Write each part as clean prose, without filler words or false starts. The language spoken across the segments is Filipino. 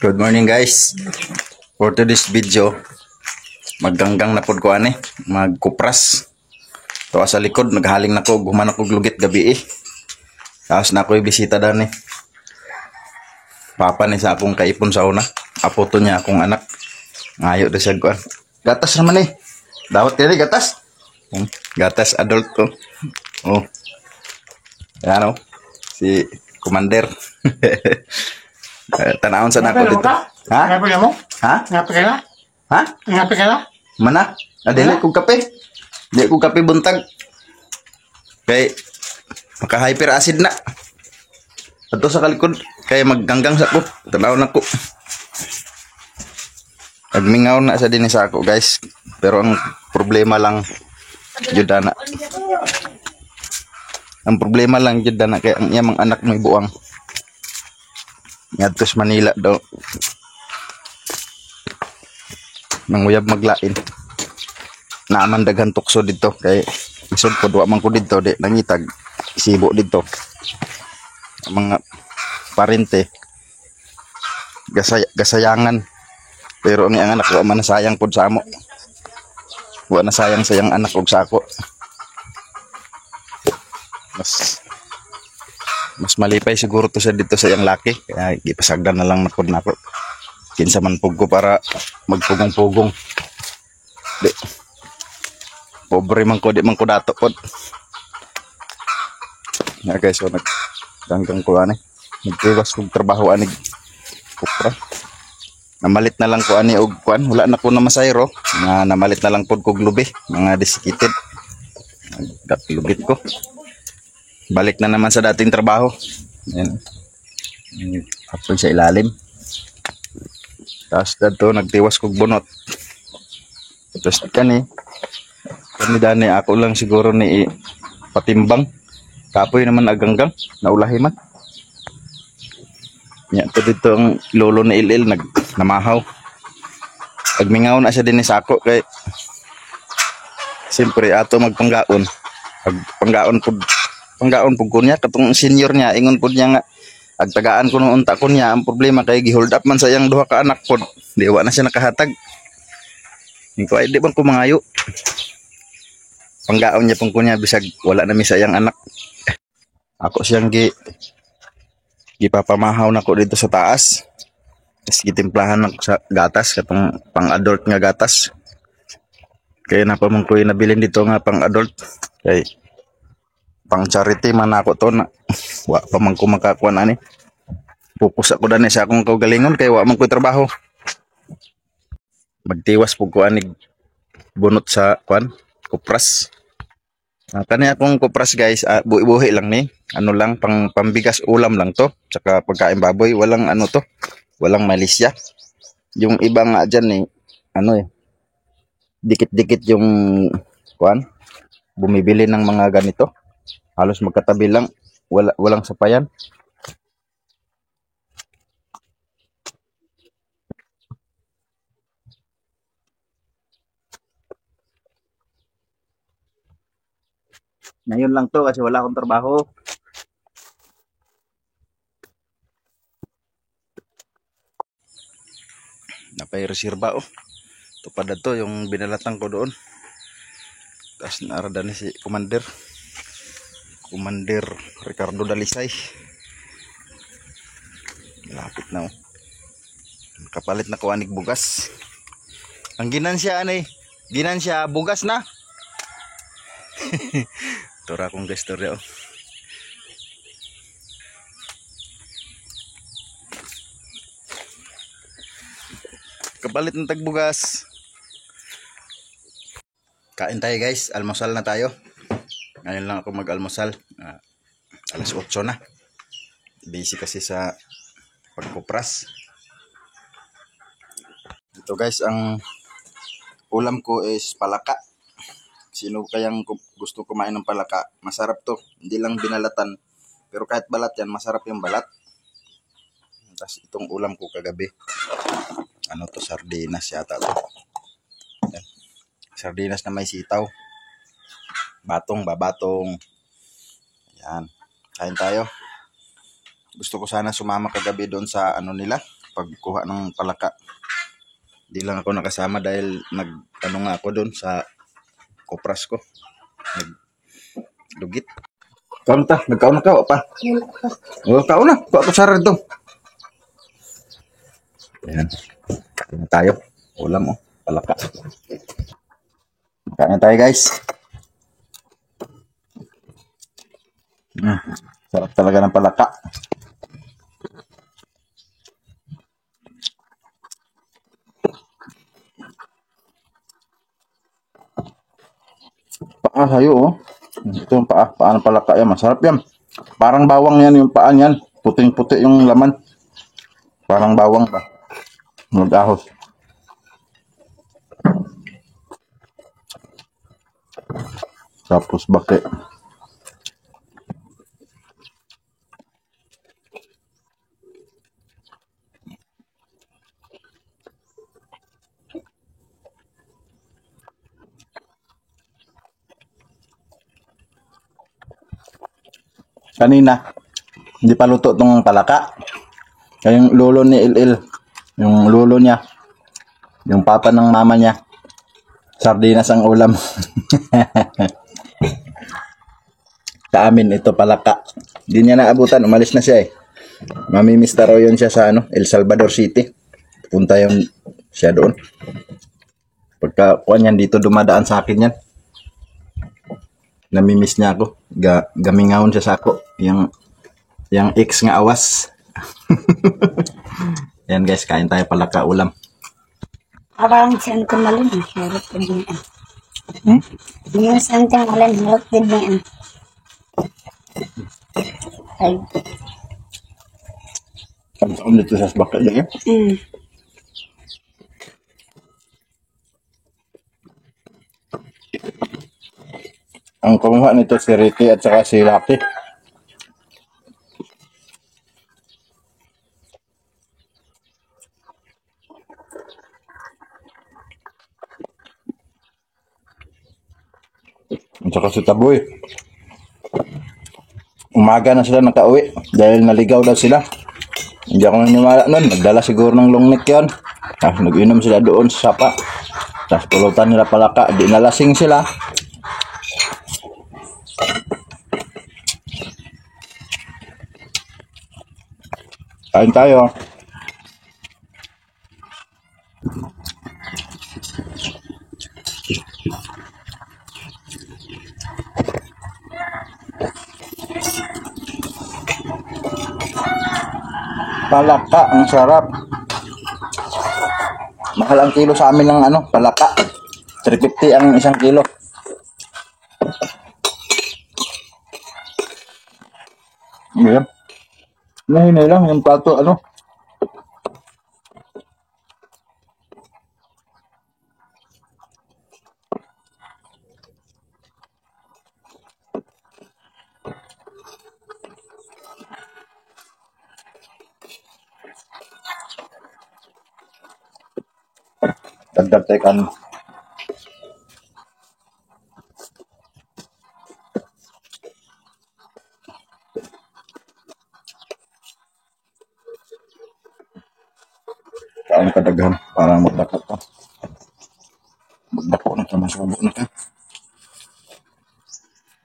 Good morning guys. For today's video, magganggang na pod ko ani, magkupras. To sa likod naghaling nako, guman ako glugit gabi eh. Tapos na ako ibisita dani. Papa ni sa akong kaipon sa una. Apo to niya akong anak. Ngayo sa kuan. Gatas naman eh. Dawat kini gatas. Gatas adult to. Oh. Yan oh. Si Commander. Tanawon sa nako dito. Ha? Ngapi mo? Ha? Ngapi ka na? Ha? Ngapi ka na? Mana? Dili ko kape. Di ko kape buntag. Kay maka-hyper acid na. Ato sa kalikod kay magganggang sa ko. Tanaw na ko. Agmingaw na sa dinhi sa ako, guys. Pero ang problema lang jud ana. Ang problema lang jud ana kay ang iyang anak may buang. Ngadto sa Manila daw. Nanguyab maglain. Naaman daghan tukso dito kay isod ko duwa man ko dito di nangitag isibo dito. Mga parente gasayangan pero ang anak wa man sayang pud sa amo. Wa na sayang sa yang anak ug sa ako. Mas malipay siguro to sa dito sa yang laki kaya gipasagdan na lang napod nako. Kinsa man pug ko para magpugong-pugong. Di. Pobre man ko di man ko dato pod. Na guys, so nagtanggang ko ani. Nagtiwas kog trabaho ani. Kupra. Namalit na lang ko ani og kuan, wala na ko na masayro. Namalit na lang pod kog lubi, mga desiccated. Nagdatlugit ko. Balik na naman sa dating trabaho. Ayan. Hapon sa ilalim. Tapos dito nagtiwas kog bunot. Tapos kani dani ako lang siguro ni patimbang. Kapoy naman aganggang naulahi man. Nya to dito ang lolo na ilil namahaw. Agmingaw na siya din sa ako kay siyempre ato magpanggaon. Panggaon pug ko niya katong senior niya ingon pud niya nga agtagaan ko noon unta ko niya ang problema kay gihold up man sa iyang duha ka anak pod di wa na siya nakahatag ko ay di bang ko mangayo panggaon niya pung kunya bisag wala na mi sa iyang anak ako siyang gipapamahaw na ko dito sa taas tas gitimplahan ako sa gatas katong pang adult nga gatas kaya na pa man ko nabilin dito nga pang adult kay pang charity man ako to na wa pa man ko makakuan ani fokus ako dani sa akong kaugalingon kay wa man ko trabaho magtiwas pug ko ani bunot sa kuan kupras kani akong kupras guys buhi-buhi lang ni ano lang pang pambigas ulam lang to saka pagkain baboy walang ano to walang malisya yung iba nga diyan ni ano dikit-dikit yung kuan bumibili ng mga ganito halos magkatabi lang, walang sapayan. Ngayon lang to kasi wala akong trabaho. Napay reserba oh. Tupad to yung binalatan ko doon. Tapos naarada ni si Commander Ricardo Dalisay. Lapit na oh. Kapalit na ko anig bugas. Ang ginansya bugas na. Tura akong gestorya oh. Kapalit ng tagbugas. Kain tayo guys, almusal na tayo. Ngayon lang ako mag-almusal. Alas 8 na. Busy kasi sa pagkupras. Ito guys, ang ulam ko is palaka. Sino kayang gusto kumain ng palaka? Masarap to. Hindi lang binalatan. Pero kahit balat yan, masarap yung balat. Tapos itong ulam ko kagabi. Ano to? Sardinas yata to. Yan. Sardinas na may sitaw. Babatong. Yan. Kain tayo. Gusto ko sana sumama kagabi doon sa ano nila, pagkuha ng palaka. Di lang ako nakasama dahil nag-ano nga ako doon sa kopras ko. Nagdugit. Kaon ta, nagkaon na ka o pa? O, kaon na. Kuha ko sa red Ayan. Kain tayo. Ulam palaka. Kain tayo guys. Sarap talaga ng palaka. Paa sayo Ito yung paa ng palaka yan. Masarap yan. Parang bawang yan yung paa niyan. Puting-puti yung laman. Parang bawang ba? Mag-ahos. Tapos bake. Kanina, hindi pa luto tong palaka. Kaya yung lolo ni Il, yung lolo niya, yung papa ng mama niya, sardinas ang ulam. Sa amin, ito palaka. Hindi niya naabutan, umalis na siya Mamimista raw yun siya sa El Salvador City. Punta yun siya doon. Pagka kuwan yan, dito dumadaan sa akin yan. Namimiss niya ako. Gamingawon siya sa ako. Yung ex nga awas. Yan guys, kain tayo palaka ulam. Parang siyang malin, harap din yan. Yung siyang malin, harap din yan. Ay. Ang dito sa baka dyan Ang kumuha nito si Ricky at saka si Lucky. At saka si Taboy. Umaga na sila nakauwi dahil naligaw daw sila. Hindi ako naniwala nun. Nagdala siguro ng long neck yun. Tapos nag-inom sila doon sa sapa. Tapos pulutan nila palaka. Di nalasing sila. Kain tayo. Palaka, ang sarap. Mahal ang kilo sa amin ng palaka. 350 ang isang kilo. Ayan. Nahinay lang yung plato, dagdag tayo kan. Kaano kadaghan para magdakot ka. Magdako na ka, masubo na ka.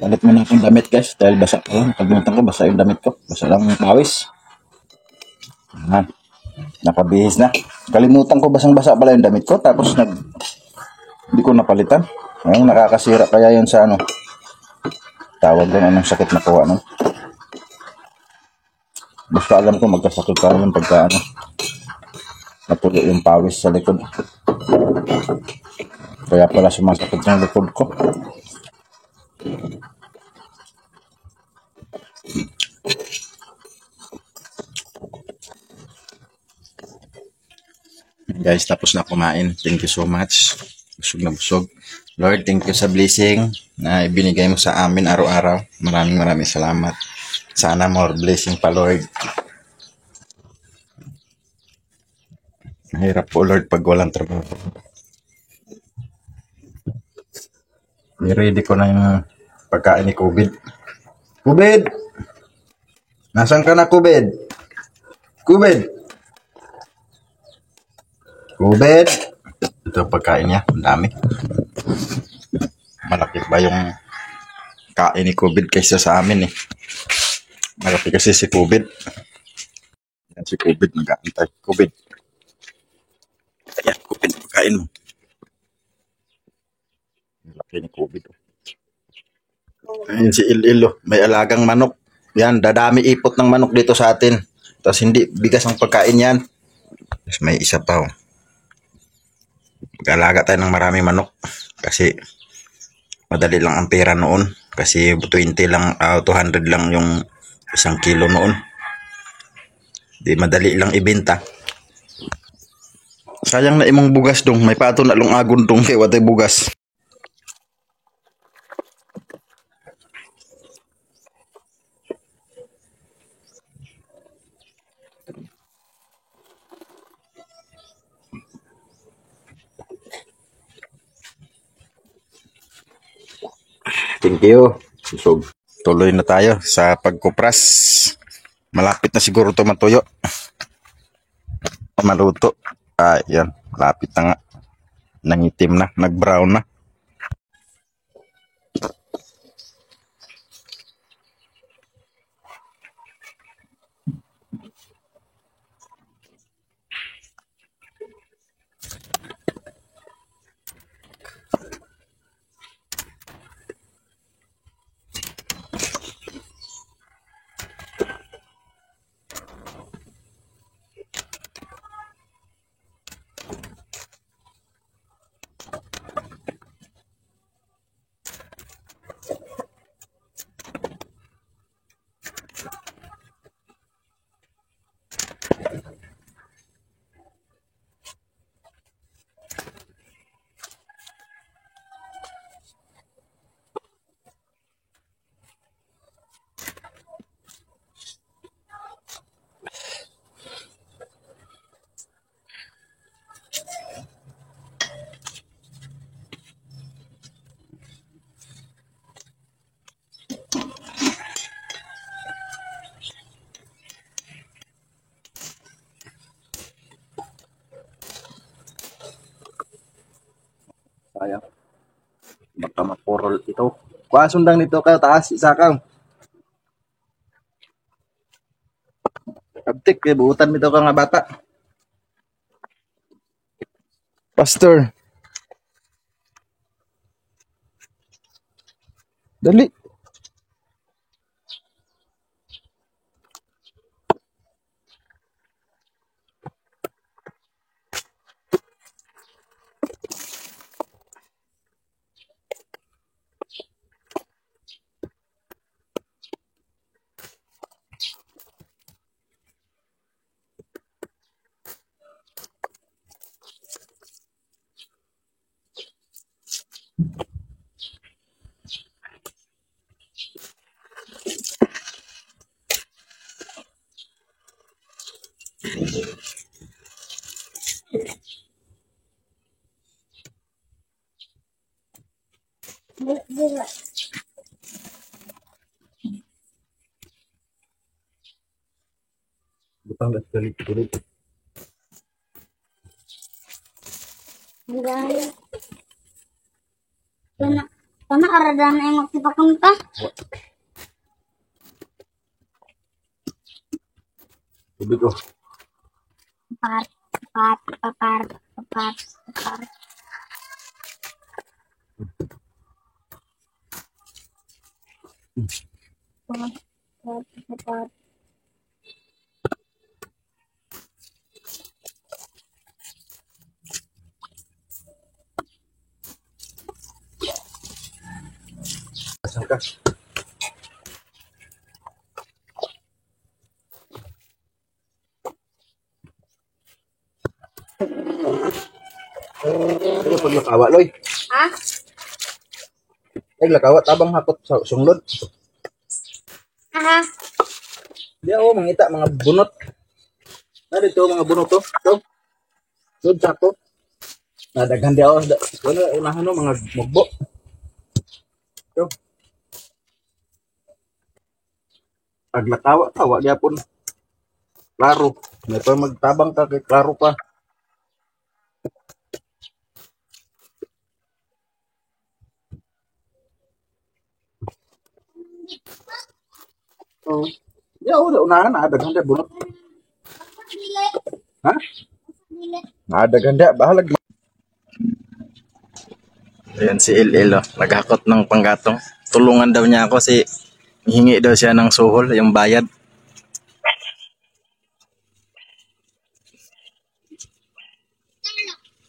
Palit mo na akong damit guys dahil basa pa lang. Kalimutan ko, basa yung damit ko. Basa lang yung pawis. Ayan. Nakabihis na. Kalimutan ko basang-basa pala yung damit ko. Tapos hindi ko napalitan. Ngayon nakakasira kaya yun sa tawag doon, anong sakit na kuha Basta alam ko magkasakit ka yung pagka natulo yung pawis sa likod. Kaya pala sumasakit yung likod ko. Guys, tapos na kumain. Thank you so much. Busog na busog. Lord, thank you sa blessing na ibinigay mo sa amin araw-araw. Maraming salamat. Sana more blessing pa, Lord. Mahirap po, Lord, pag walang trabaho. I-ready ko na yung pagkain ni COVID. COVID! Nasaan ka na, COVID? COVID! Kubed. Ito ang pagkain niya. Ang dami. Malaki ba yung kain ni Kubed kaysa sa amin eh. Malaki kasi si Kubed. Yan si Kubed. Nag-aantay. Kubed. Ayan, Kubed. Pagkain mo. Malaki ni Kubed. Ayan si Ililo. May alagang manok. Yan, dadami ipot ng manok dito sa atin. Tapos hindi bigas ang pagkain yan. Tapos may isa pa. Oh. Mag-alaga tayo ng maraming manok. Kasi madali lang ang pera noon. Kasi 20 lang, 200 lang yung 1 kilo noon. Di madali lang ibenta. Sayang na imong bugas dong. May pato na long agon dong kay watay bugas. Thank you. So, tuloy na tayo sa pagkupras. Malapit na siguro ito matuyo. Maluto. Yan. Malapit na nga. Nangitim na. Nag-brown na. Sayang. Baka mapurol ito. Kuha sundang nito kayo taas. Isa ka. Abtik. Buutan nito ka nga bata. Pastor. Dali. Butang dah galit. Kana aradan yang magsipakunta. Tubig ko. Papar. Asan ka? Ano pag nakawa, Loy? Ha? Ay, lakawa, tabang hakot sa sunglod. Aha. Di ako, mangita, mga bunot. Dito, mga bunot to. Ito. Doon, sakto. Nadaghan di ako. Unahan no, mga mugbo. Ito. Pag lakawa, tawa, di apon. Klaro. May pa magtabang ka, kay klaro pa. Oh. Ya udah unahan ada ganda bunot. Ha? Ada ganda bahalag. Ayan si LL oh, naghakot ng panggatong. Tulungan daw niya ako si hingi daw siya ng suhol, yung bayad.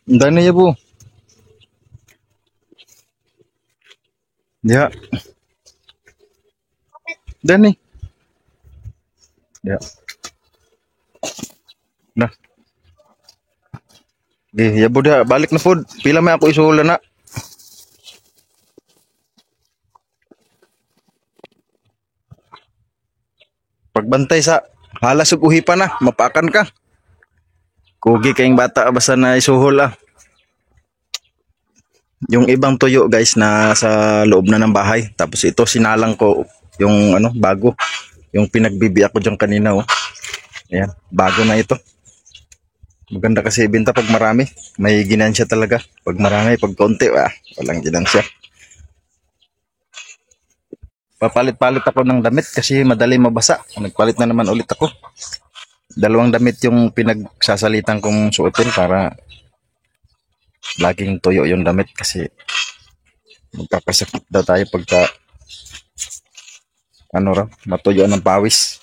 Dani ya bu. Ya. Dani. Ya. Nah. Di, ya bu dah balik na food. Pila may ako isuhol na. Pagbantay sa halas ug uhi pa na, mapakan ka. Kugi kayong bata basta na isuhol ah. Yung ibang tuyo guys na sa loob na ng bahay. Tapos ito sinalang ko yung ano bago. Yung pinagbibiyak ko dyan kanina oh. Ayan, bago na ito. Maganda kasi ibenta pag marami. May ginansya talaga. Pag marami, pag konti, walang ginansya. Papalit-palit ako ng damit kasi madali mabasa. Nagpalit na naman ulit ako. Dalawang damit yung pinagsasalitan kong suotin para laging tuyo yung damit kasi magkakasakit daw tayo pagka ano raw, matuyo ng pawis.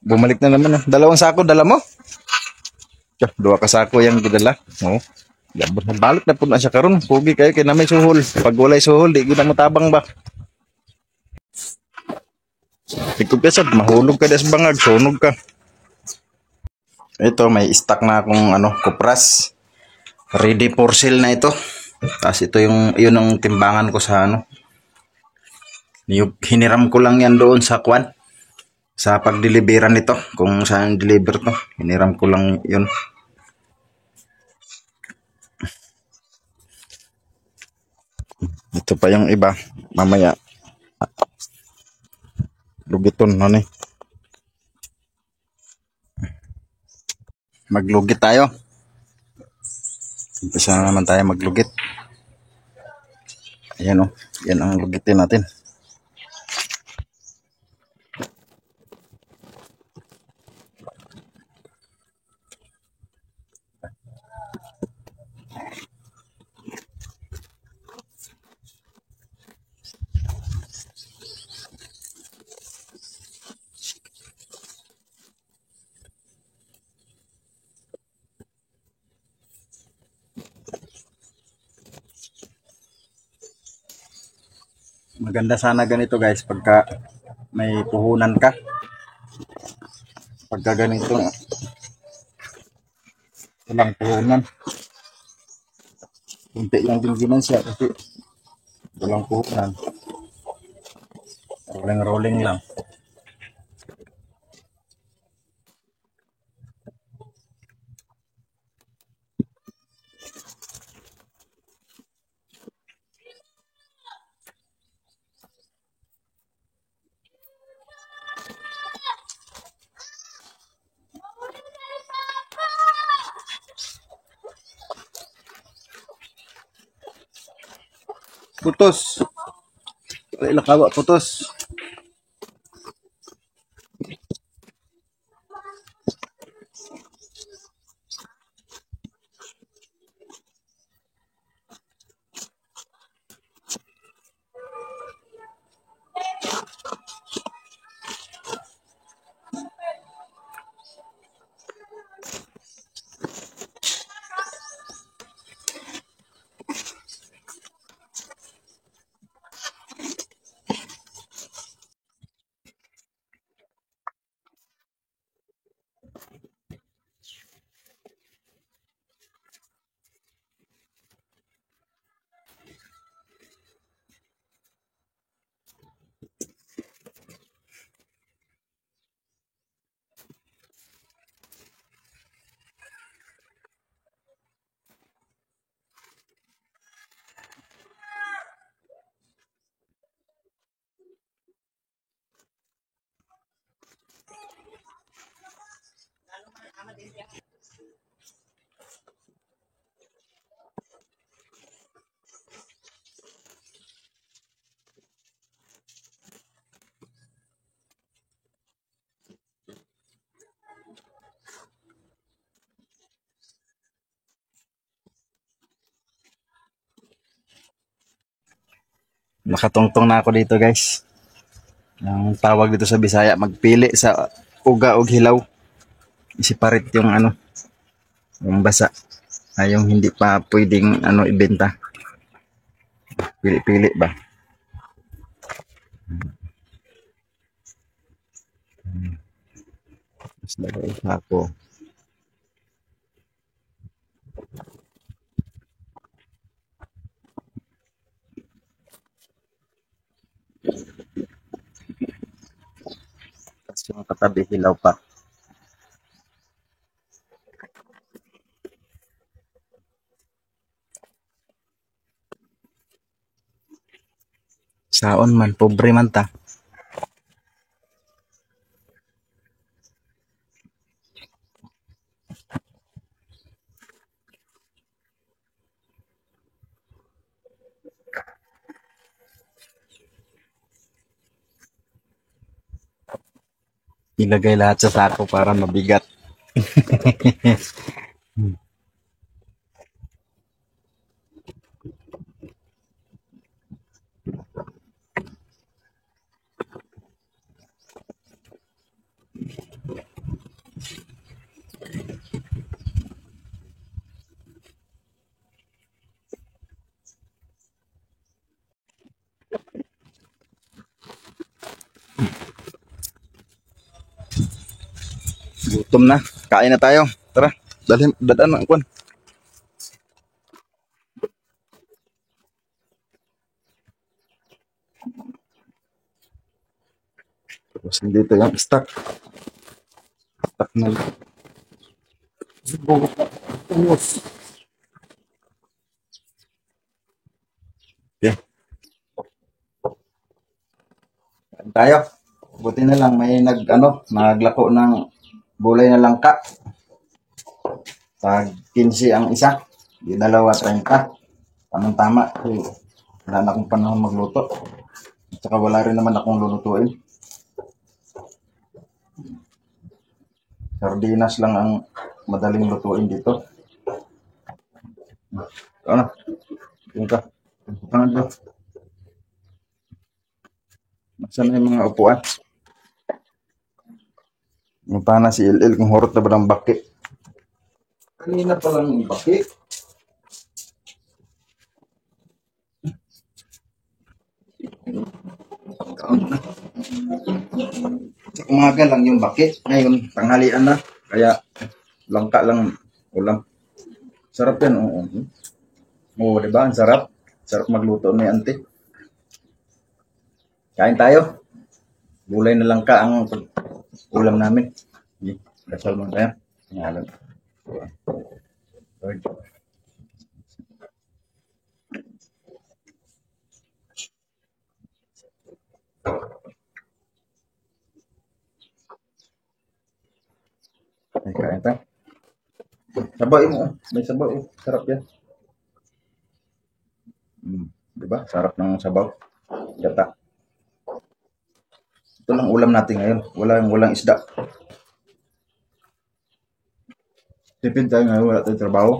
Bumalik na naman. Dalawang sako dala mo? Dua ka sako yung gidala. Oo. Balik na po na siya karon. Pugi kayo kay na may suhol. Pag walay suhol, di gina mo tabang ba? Ikaw kasi mahulog ka des bangag, sunog ka. Ito may stock na akong ano, kupras. Ready for sale na ito. Tapos ito yung yun ang timbangan ko sa ano. Hiniram ko lang yan doon sa kwan. Sa pagdeliveran nito, kung saan deliver to. Hiniram ko lang yun. Ito pa yung iba. Mamaya. Lugiton ano eh. Maglugit tayo. Umpisa na naman tayo maglugit. Ayan o. Yan ang lugitin natin. Maganda sana ganito guys pagka may puhunan ka. Pagka ganito walang puhunan. Kunti lang din ginansya kasi walang puhunan. Rolling lang. Putos. Ilakawa putos. Nakatungtong na ako dito guys. Ang tawag dito sa Bisaya, magpili sa uga o hilaw. Isiparit yung ano, yung basa. Ay yung hindi pa pwedeng ano ibenta. Pili-pili ba? Mas lagay ako. Tapos yung katabi hilaw pa. Saon man, pobre man ta. Ilagay lahat sa sako para mabigat. Gutom na. Kain na tayo. Tara, dalhin dadaan ang kwan. Tapos dito yung stock. Stock na. Okay. Kain tayo. Buti na lang may naglako ng gulay na langka. Tag 15 ang isa. Di dalawa 30. Tamang-tama. Wala na akong panahon magluto. At saka wala rin naman akong lulutuin. Sardinas lang ang madaling lutuin dito. Ano? Yung ka. Tangan ko. Nasaan na yung mga upuan? Munta na si LL kung horot na ba ng baki. Kanina pa lang yung baki. Umaga lang yung baki. Ngayon, tanghalian na. Kaya, langka lang ulam. Sarap yan. Oo, oo diba? Ang sarap. Sarap magluto ni auntie. Kain tayo. Gulay na langka ang ulam namin. Dasal mo tayo. Ngalan. Lord. Ay, kain tayo. Sabaw mo. May sabaw. Sarap yan. Diba? Sarap ng sabaw. Gata. Ito lang ulam natin ngayon. Walang isda. Tipid tayo ngayon. Wala tayong trabaho.